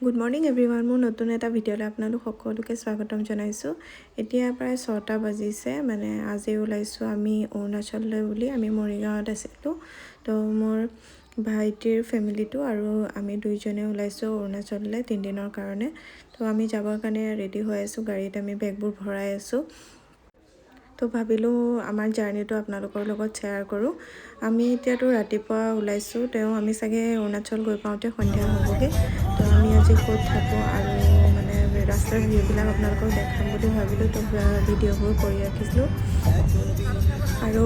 Good morning everyone, মোৰ নতুন এটা ভিডিঅ'লৈ আপোনালোক সকলোকে স্বাগতম জনাইছোঁ। এতিয়া প্ৰায় 6টা বাজিছে, মানে আজি ওলাইছোঁ আমি অৰুণাচললৈ বুলি। আমি মৰিগাঁৱত আছিলোঁ, তো মোৰ ভাইটিৰ ফেমিলিটো আৰু আমি দুইজনে ওলাইছোঁ অৰুণাচললৈ 3 দিনৰ কাৰণে। তো আমি যাবৰ কাৰণে ৰেডি হৈ আছোঁ, গাড়ীত আমি বেগবোৰ ভৰাই আছোঁ। তো ভাবিলোঁ আমাৰ জাৰ্ণিটো আপোনালোকৰ লগত শ্বেয়াৰ কৰোঁ। আমি এতিয়াতো ৰাতিপুৱা ওলাইছোঁ, আমি চাগে অৰুণাচল গৈ পাওঁতে সন্ধিয়া হ'বগৈ। তো আমি আজি ক'ত থাকোঁ আৰু মানে ৰাস্তাৰ ভিউবিলাক আপোনালোকক দেখাম বুলি ভাবিলোঁ, তো ভিডিঅ'বোৰ কৰি ৰাখিছিলোঁ। আৰু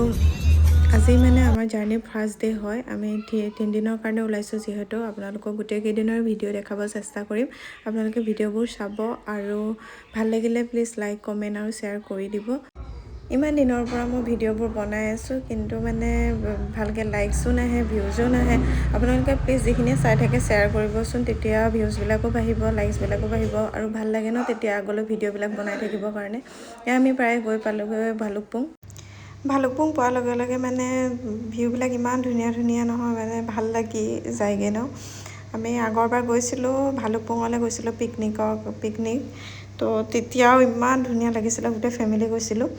আজি মানে আমাৰ জাৰ্ণিৰ ফাৰ্ষ্ট ডে হয়। আমি 3 দিনৰ কাৰণে ওলাইছোঁ, যিহেতু আপোনালোকক গোটেইকেইদিনৰ ভিডিঅ' দেখাব চেষ্টা কৰিম। আপোনালোকে ভিডিঅ'বোৰ চাব আৰু ভাল লাগিলে প্লিজ লাইক, কমেণ্ট আৰু শ্বেয়াৰ কৰি দিব। ইমান দিনৰ পৰা মই ভিডিঅ'বোৰ বনাই আছোঁ, কিন্তু মানে ভালকৈ লাইকছো নাহে, ভিউজো নাহে। আপোনালোকে প্লিজ যিখিনিয়ে চাই থাকে শ্বেয়াৰ কৰিবচোন, তেতিয়া ভিউজবিলাকো বাঢ়িব, লাইকছবিলাকো বাঢ়িব আৰু ভাল লাগে ন তেতিয়া আগলৈ ভিডিঅ'বিলাক বনাই থাকিবৰ কাৰণে। আমি প্ৰায় গৈ পালোঁগৈ ভালুকপুং পোৱাৰ লগে লগে মানে ভিউবিলাক ইমান ধুনীয়া ধুনীয়া নহয়, মানে ভাল লাগি যায়গৈ ন। আমি আগৰবাৰ গৈছিলোঁ ভালুকপুঙলৈ, গৈছিলোঁ পিকনিক। তো তেতিয়াও ইমান ধুনীয়া লাগিছিলে, গোটেই ফেমিলি গৈছিলোঁ।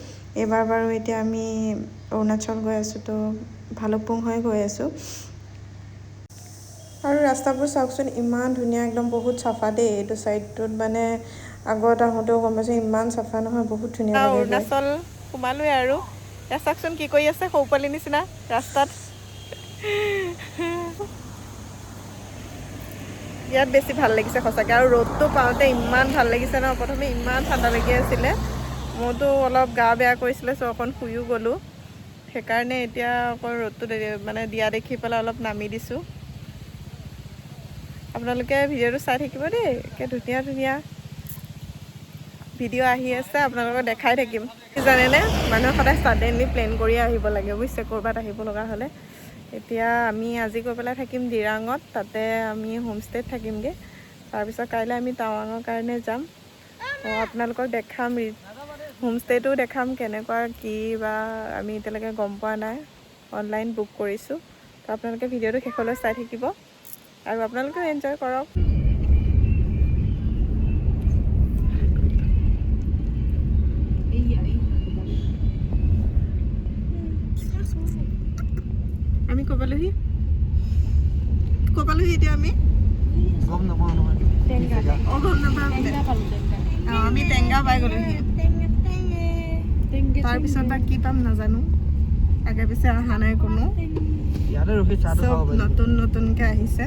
এইবাৰ বাৰু এতিয়া আমি অৰুণাচল গৈ আছোঁ, তো ভালুকপুং হৈ গৈ আছোঁ। আৰু ৰাস্তাবোৰ চাওকচোন, ইমান ধুনীয়া, একদম বহুত চাফা দেই। এইটো ছাইডটোত মানে আগত আহোঁতেও গম পাইছোঁ ইমান চাফা নহয়, বহুত ধুনীয়া লাগে। অৰুণাচল সোমালোৱে আৰু এতিয়া চাওকচোন কি কৰি আছে সৰু পোৱালি নিচিনা ৰাস্তাত। ইয়াত বেছি ভাল লাগিছে সঁচাকৈ, আৰু ৰ'দটো পাওঁতে ইমান ভাল লাগিছে ন। প্ৰথমে ইমান ঠাণ্ডা লাগি আছিলে, মোৰতো অলপ গা বেয়া কৰিছিলে, চ' অকণ শুইও গ'লোঁ। সেইকাৰণে এতিয়া অকণ ৰ'দটো মানে দিয়া দেখি পেলাই অলপ নামি দিছোঁ। আপোনালোকে ভিডিঅ'টো চাই থাকিব দেই, একে ধুনীয়া ধুনীয়া ভিডিঅ' আহি আছে, আপোনালোকক দেখাই থাকিম। জানেনে, মানুহে সদায় ছাডেনলি প্লেন কৰি আহিব লাগে বুজিছে, ক'ৰবাত আহিব লগা হ'লে। এতিয়া আমি আজি গৈ পেলাই থাকিম দিৰাঙত, তাতে আমি হোমষ্টেত থাকিমগৈ। তাৰপিছত কাইলৈ আমি টাৱাঙৰ কাৰণে যাম। আপোনালোকক দেখাম, হোমষ্টেটো দেখাম কেনেকুৱা কি বা আমি এতিয়ালৈকে গম পোৱা নাই, অনলাইন বুক কৰিছোঁ। তো আপোনালোকে ভিডিঅ'টো শেষলৈ চাই থাকিব আৰু আপোনালোকেও এনজয় কৰক। আমি ক'ব পালোহি এতিয়া আমি গম নাপাওঁ নহয়, গম নাপাওঁ। আমি টেংগা পাই গ'লোহি, তাৰপিছত বা কি পাম নাজানো, আগে পিছে অহা নাই কোনো, চব নতুনকৈ আহিছে।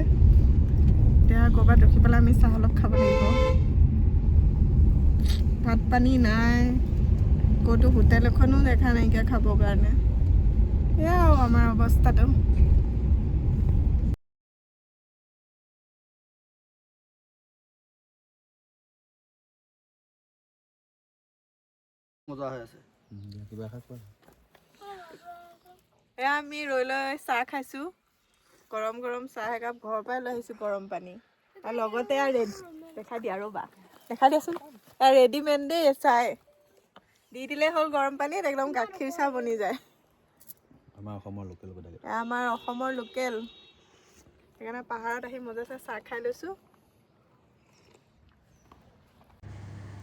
এতিয়া ক'ৰবাত ৰখি পেলাই আমি চাহ অলপ খাব লাগিব। ভাত পানী নাই, ক'তো হোটেল এখনো দেখা নাইকিয়া খাবৰ কাৰণে। এয়াও আমাৰ অৱস্থাটো। মজা হৈ আছে। এয়া আমি ৰৈ চাহ খাইছোঁ, গৰম গৰম চাহ একাপ ঘৰৰ পৰাই লৈ আহিছোঁ, গৰম পানী আৰু লগতে দেখাই দিয়া ৰ'বা, দেখাই দিয়াচোন। ৰেডিমেড দেই, চাই দি দিলেই হ'ল গৰম পানীত, একদম গাখীৰ চাহ বনি যায়। আমাৰ অসমৰ লোকেল, সেইকাৰণে পাহাৰত আহি মজাছে চাহ খাই লৈছোঁ।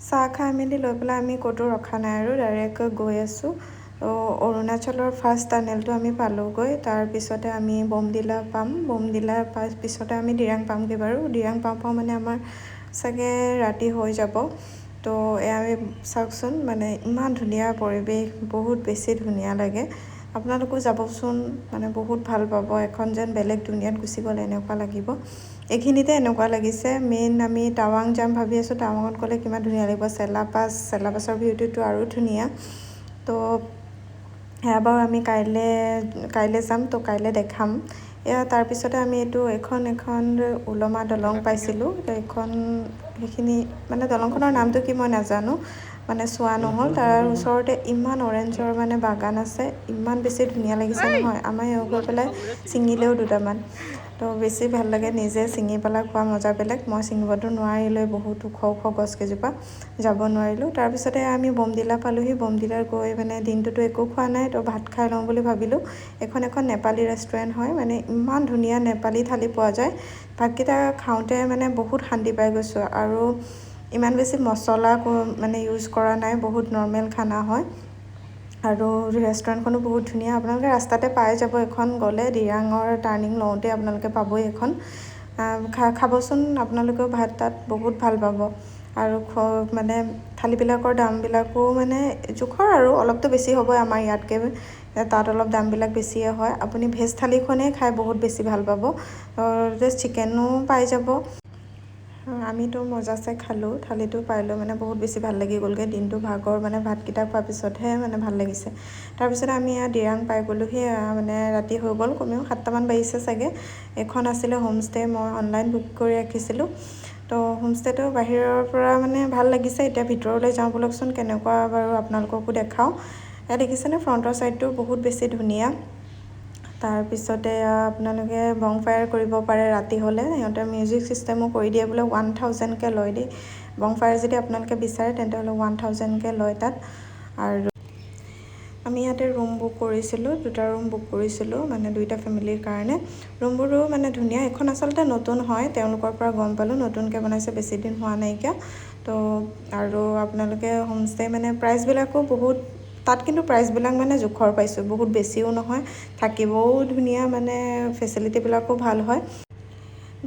চাহ খাই মেলি লৈ পেলাই আমি ক'তো ৰখা নাই আৰু ডাইৰেক্ট গৈ আছোঁ। অৰুণাচলৰ ফাৰ্ষ্ট টানেলটো আমি পালোঁগৈ, তাৰপিছতে আমি বমডিলা পাম। বমডিলাৰ পিছতে আমি দিৰাং পামগৈ বাৰু। দিৰাং পাওঁ মানে আমাৰ চাগে ৰাতি হৈ যাব। তো এয়া আমি চাওকচোন, মানে ইমান ধুনীয়া পৰিৱেশ, বহুত বেছি ধুনীয়া লাগে। আপোনালোকো যাবচোন, মানে বহুত ভাল পাব। এখন যেন বেলেগ দুনিয়াত গুচি গ'লে এনেকুৱা লাগিব। এইখিনিতে এনেকুৱা লাগিছে। মেইন আমি টাৱাং যাম ভাবি আছোঁ, টাৱাঙত গ'লে কিমান ধুনীয়া লাগিব। চেলাপাছৰ ভিউটোতো আৰু ধুনীয়া। তো সেয়া বাৰু আমি কাইলৈ যাম, তো কাইলৈ দেখাম। তাৰপিছতে আমি এখন উলমা দলং পাইছিলোঁ। সেইখিনি মানে দলংখনৰ নামটো কি মই নাজানো, মানে চোৱা নহ'ল। তাৰ ওচৰতে ইমান অৰেঞ্জৰ মানে বাগান আছে, ইমান বেছি ধুনীয়া লাগিছে নহয়। আমাৰ গৈ পেলাই ছিঙিলেও দুটামান। তো বেছি ভাল লাগে নিজে ছিঙি পেলাই খোৱা মজা বেলেগ মই ছিঙিবতো নোৱাৰিলোঁ বহুত ওখ ওখ গছকেইজোপা যাব নোৱাৰিলোঁ তাৰপিছতে আমি বমদিলা পালোহি বমদিলাৰ গৈ মানে দিনটোতো একো খোৱা নাই তো ভাত খাই লওঁ বুলি ভাবিলোঁ এখন নেপালী ৰেষ্টুৰেণ্ট হয় মানে ইমান ধুনীয়া নেপালী থালি পোৱা যায় ভাতকেইটা খাওঁতে মানে বহুত শান্তি পাই গৈছোঁ আৰু ইমান বেছি মছলা মানে ইউজ কৰা নাই বহুত নৰ্মেল খানা হয় আৰু ৰেষ্টুৰেণ্টখনো বহুত ধুনীয়া আপোনালোকে ৰাস্তাতে পাই যাব এখন গ'লে দিৰাঙৰ টাৰ্ণিং লওঁতে আপোনালোকে পাবই এখন খাবচোন আপোনালোকেও ভাত তাত বহুত ভাল পাব আৰু মানে থালিবিলাকৰ দামবিলাকো মানে জোখৰ আৰু অলপতো বেছি হ'বই আমাৰ ইয়াতকৈ তাত অলপ দামবিলাক বেছিয়ে হয় আপুনি ভেজ থালিখনেই খাই বহুত বেছি ভাল পাব জাষ্ট চিকেনো পাই যাব আমিতো মজাছে খালোঁ থালিটো পাইলৈ মানে বহুত বেছি ভাল লাগি গ'লগৈ দিনটো ভাগৰ মানে ভাতকেইটা খোৱাৰ পিছতহে মানে ভাল লাগিছে তাৰপিছত আমি ইয়াত দিৰাং পাই গ'লোহি মানে ৰাতি হৈ গ'ল কমেও 7টামান বাজিছে চাগে এখন আছিলে হোমষ্টে মই অনলাইন বুক কৰি ৰাখিছিলোঁ তো হোমষ্টেটো বাহিৰৰ পৰা মানে ভাল লাগিছে এতিয়া ভিতৰলৈ যাওঁ বলকচোন কেনেকুৱা বাৰু আপোনালোককো দেখাওঁ ইয়াত দেখিছেনে ফ্ৰণ্টৰ ছাইডটো বহুত বেছি ধুনীয়া তাৰপিছতে আপোনালোকে বং ফায়াৰ কৰিব পাৰে ৰাতি হ'লে সিহঁতে মিউজিক চিষ্টেমো কৰি দিয়ে বোলে 1000কৈ লয় দেই বং ফায়াৰ যদি আপোনালোকে বিচাৰে তেন্তে হ'লে 1000কৈ লয় তাত আৰু আমি ইয়াতে ৰুম বুক কৰিছিলোঁ 2টা ৰুম বুক কৰিছিলোঁ মানে 2টা ফেমিলিৰ কাৰণে ৰুমবোৰো মানে ধুনীয়া এখন আচলতে নতুন হয় তেওঁলোকৰ পৰা গম পালোঁ নতুনকৈ বনাইছে বেছি দিন হোৱা নাইকিয়া তো আৰু আপোনালোকে হোমষ্টে মানে প্ৰাইচবিলাকো বহুত তাত কিন্তু প্ৰাইচবিলাক মানে জোখৰ পাইছোঁ বহুত বেছিও নহয় থাকিবও ধুনীয়া মানে ফেচিলিটিবিলাকো ভাল হয়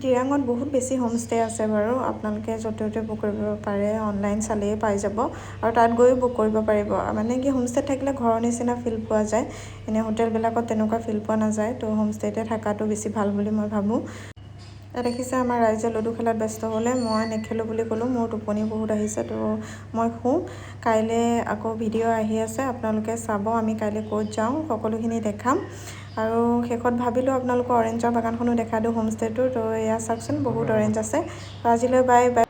দিৰাঙত বহুত বেছি হোমষ্টে আছে বাৰু আপোনালোকে য'তে ত'তে বুক কৰিব পাৰে অনলাইন চালেই পাই যাব আৰু তাত গৈও বুক কৰিব পাৰিব মানে কি হোমষ্টেত থাকিলে ঘৰৰ নিচিনা ফিল পোৱা যায় এনে হোটেলবিলাকত তেনেকুৱা ফিল পোৱা নাযায় তো হোমষ্টেতে থকাটো বেছি ভাল বুলি মই ভাবোঁ দেখিছে আমাৰ ৰাইজে লুডু খেলাত ব্যস্ত হ'লে মই নেখেলোঁ বুলি ক'লোঁ মোৰ টোপনি বহুত আহিছে তো মই শুওঁ কাইলৈ আকৌ ভিডিঅ' আহি আছে আপোনালোকে চাব আমি কাইলৈ ক'ত যাওঁ সকলোখিনি দেখাম আৰু শেষত ভাবিলোঁ আপোনালোকৰ অৰেঞ্জৰ বাগানখনো দেখা দিওঁ হোমষ্টেটোৰ তো এয়া চাওকচোন বহুত অৰেঞ্জ আছে আজিলৈ বাই বাই